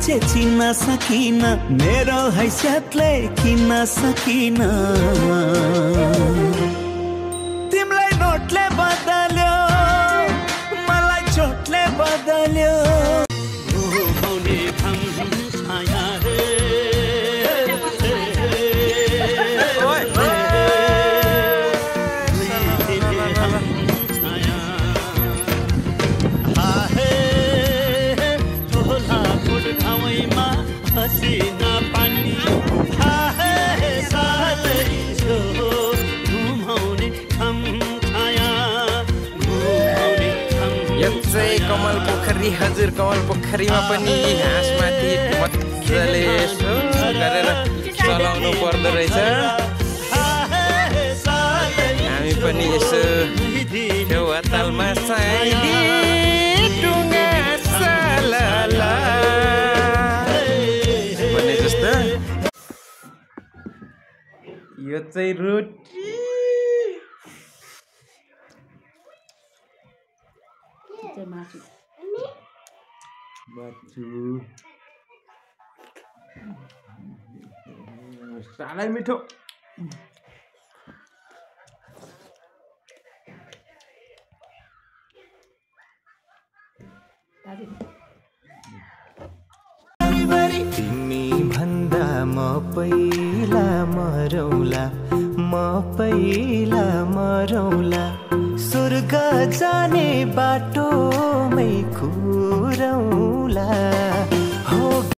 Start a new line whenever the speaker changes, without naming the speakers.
मान्छे चिन्न सकिन मेरो हैसियतले किन्न सकिन तिमीलाई नोटले बदल्यो मलाई चोटले बदल्यो
कमल पोखरी हजुर कमल पोखरीमा पनि हाँसमाथि मजाले यसो गरेर चलाउनु पर्दो रहेछ हामी पनि यसो यो अतालमा साइली टुङ्गा सालाला भन्ने जस्तो यो चाहिँ रोटी मासु साह्रै मिठो
तिमी भन्दा म पहिला मरौला म पहिला मरौला स्वर्ग जाने बाटो